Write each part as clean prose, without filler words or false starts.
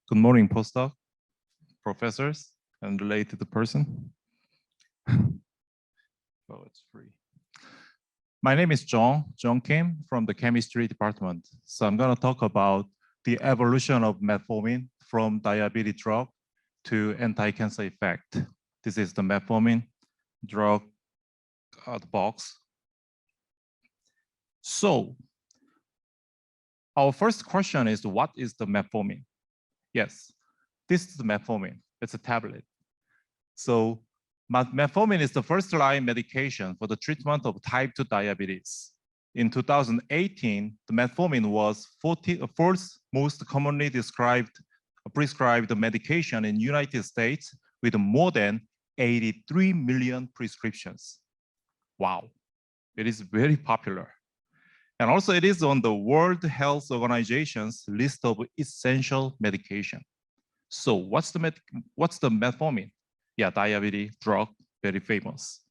Good morning, postdoc, professors, and related person. Well, it's free. My name is Jong Kim from the chemistry department. So I'm going to talk about the evolution of metformin from diabetes drug to anti-cancer effect. This is the metformin drug box. So our first question is, what is the metformin? Yes, this is the metformin. It's a tablet. So metformin is the first-line medication for the treatment of type 2 diabetes. In 2018, the metformin was the first most commonly prescribed medication in the United States with more than 83 million prescriptions. Wow, it is very popular. And also it is on the World Health Organization's list of essential medication. So what's the metformin? Yeah, diabetes drug, very famous.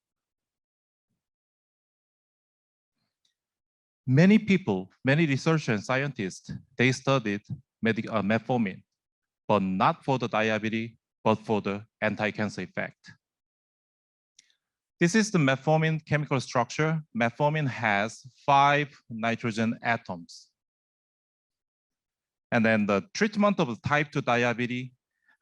Many people, many researchers and scientists, they studied metformin, but not for the diabetes, but for the anti-cancer effect. This is the metformin chemical structure. Metformin has 5 nitrogen atoms. And then the treatment of type 2 diabetes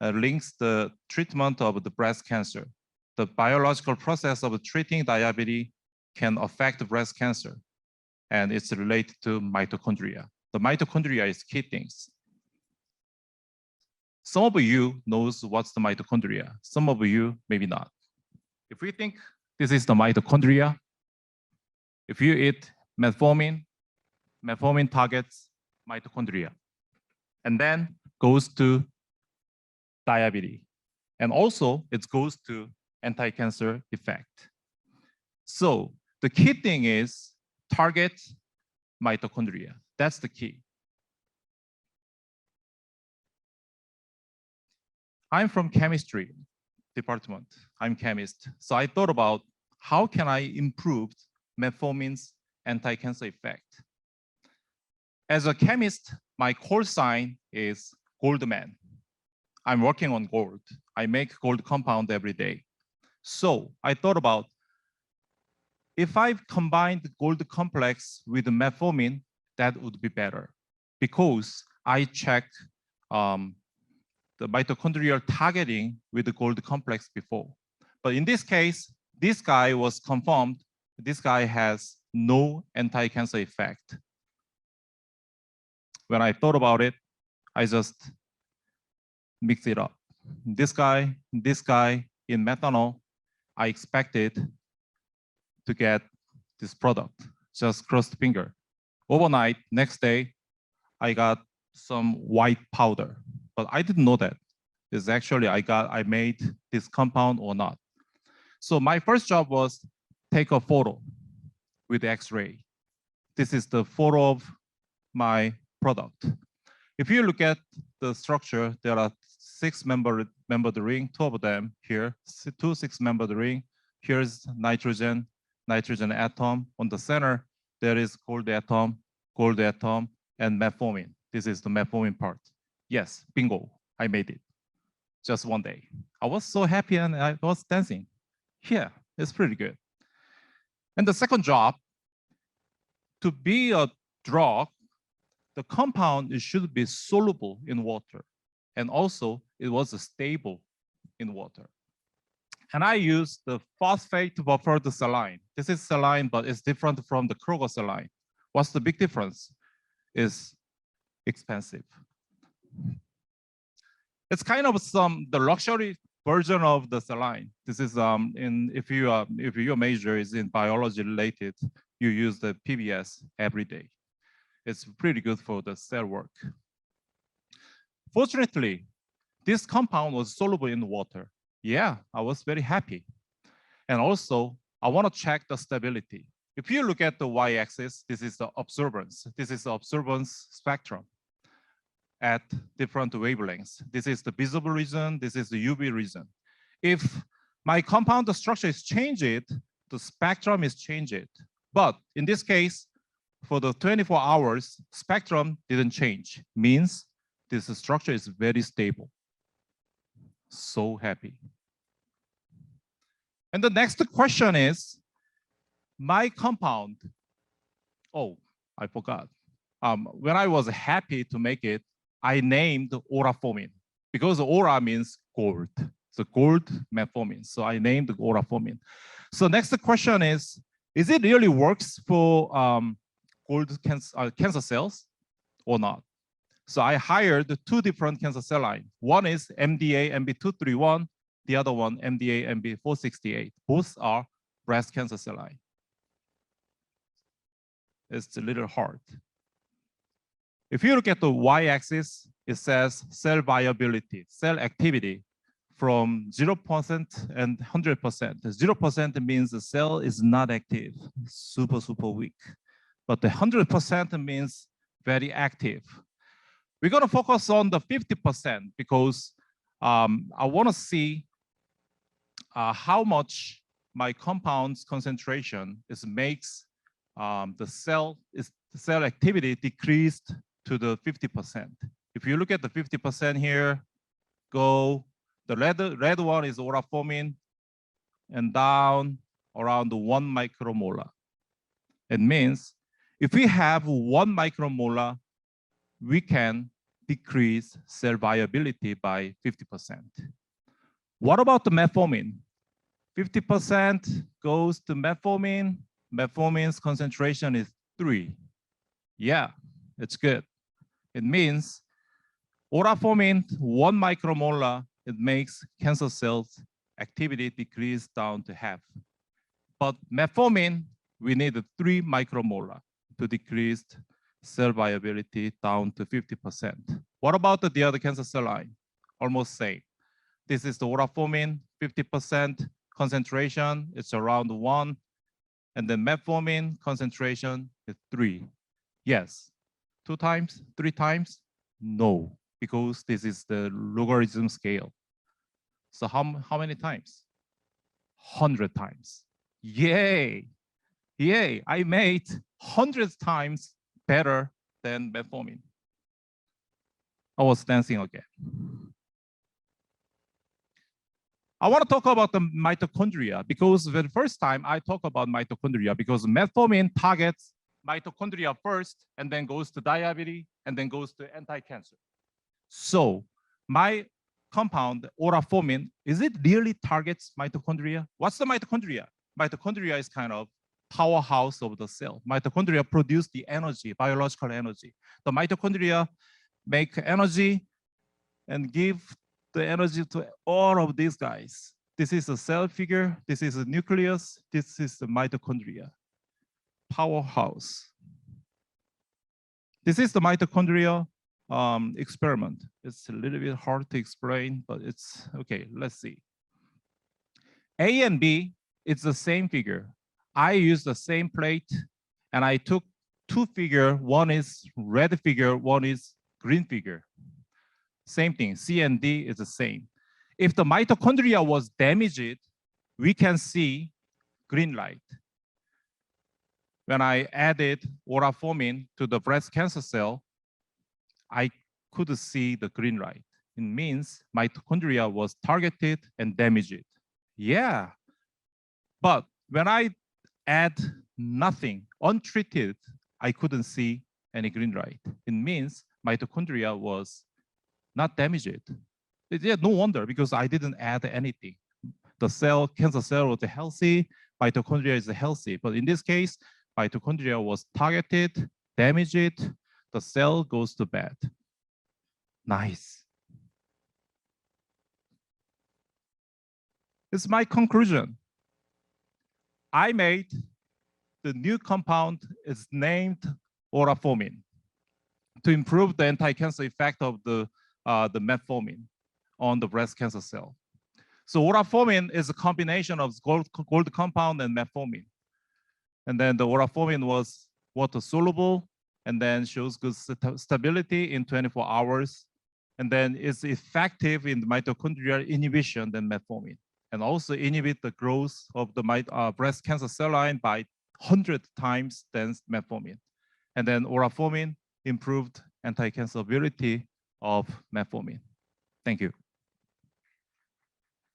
links the treatment of the breast cancer. The biological process of treating diabetes can affect breast cancer, and it's related to mitochondria. The mitochondria is key things. Some of you knows what's the mitochondria. Some of you maybe not. If we think this is the mitochondria, if you eat metformin, metformin targets mitochondria, and then goes to diabetes. And also it goes to anti-cancer effect. So the key thing is target mitochondria. That's the key. I'm from chemistry department. I'm chemist. So I thought about how can I improve metformin's anti-cancer effect. As a chemist, my call sign is Goldman. I'm working on gold. I make gold compound every day. So I thought about if I combined the gold complex with the metformin, that would be better because I checked the mitochondrial targeting with the gold complex before. But in this case, this guy was confirmed. This guy has no anti-cancer effect. When I thought about it, I just mixed it up. This guy in methanol, I expected to get this product, just crossed finger. Overnight, next day, I got some white powder, but I didn't know that. It's actually I made this compound or not. So my first job was take a photo with X-ray. This is the photo of my product. If you look at the structure, there are 6-membered ring, 2 of them here, 2 6-membered ring. Here's nitrogen atom. On the center, there is gold atom, and metformin. This is the metformin part. Yes, bingo, I made it. Just one day. I was so happy and I was dancing. Yeah, it's pretty good. And the second job, to be a drug, the compound should be soluble in water. And also, it was stable in water. And I used the phosphate buffered saline. This is saline, but it's different from the Kroger saline. What's the big difference? It's expensive. It's kind of the luxury version of the saline. This is if your major is in biology related, you use the PBS every day. It's pretty good for the cell work. Fortunately, this compound was soluble in water. Yeah, I was very happy. And also, I want to check the stability. If you look at the y-axis, this is the absorbance. This is the absorbance spectrum at different wavelengths. This is the visible region. This is the UV region. If my compound structure is changed, the spectrum is changed. But in this case, for the 24 hours, spectrum didn't change. Means This structure is very stable. So happy. And the next question is, my compound, oh, I forgot. When I was happy to make it, I named Oraformin because Ora means gold. So gold metformin. So I named Oraformin. So next question is it really works for gold cancer cells or not? So I hired 2 different cancer cell lines. One is MDA MB231, the other one MDA MB468. Both are breast cancer cell line. It's a little hard. If you look at the y-axis, it says cell viability, cell activity from 0% and 100%. 0% means the cell is not active, super, super weak. But the 100% means very active. We're going to focus on the 50% because I want to see how much my compound's concentration makes the cell activity decreased to the 50%. If you look at the 50% here, the red one is Oraformin and down around 1 micromolar. It means if we have 1 micromolar, we can decrease cell viability by 50%. What about the metformin? 50% goes to metformin. Metformin's concentration is 3. Yeah, it's good. It means Oraformin, 1 micromolar, it makes cancer cells activity decrease down to half. But metformin, we need 3 micromolar to decrease cell viability down to 50%. What about the other cancer cell line? Almost same. This is the Oraformin, 50% concentration, it's around 1. And the metformin concentration is 3. Yes. 2 times, 3 times? No, because this is the logarithm scale. So how many times? 100 times. Yay! Yay, I made 100 times better than metformin. I was dancing again. I want to talk about the mitochondria because the first time I talk about mitochondria because metformin targets mitochondria first and then goes to diabetes and then goes to anti-cancer. So my compound Oraformin, is it really targets mitochondria? What's the mitochondria? Mitochondria is kind of powerhouse of the cell. Mitochondria produce the energy, biological energy. The mitochondria make energy and give the energy to all of these guys. This is a cell figure, this is a nucleus, this is the mitochondria. Powerhouse. This is the mitochondria experiment. It's a little bit hard to explain, but it's okay. Let's see. A and B, it's the same figure. I used the same plate and I took 2 figures. One is red figure, one is green figure. Same thing, C and D is the same. If the mitochondria was damaged, we can see green light. When I added Oraformin to the breast cancer cell, I could see the green light. It means mitochondria was targeted and damaged. Yeah, but when I add nothing, untreated, I couldn't see any green light. It means mitochondria was not damaged. Yeah, no wonder, because I didn't add anything. The cell, cancer cell was healthy, mitochondria is healthy. But in this case, mitochondria was targeted, damaged, the cell goes to bed. Nice. It's my conclusion. I made the new compound is named Oraformin to improve the anti-cancer effect of the metformin on the breast cancer cell. So Oraformin is a combination of gold compound and metformin. And then the Oraformin was water soluble and then shows good stability in 24 hours. And then it's effective in the mitochondrial inhibition than metformin, and also inhibit the growth of the breast cancer cell line by 100 times than metformin. And then Oraformin improved anti-cancer ability of metformin. Thank you.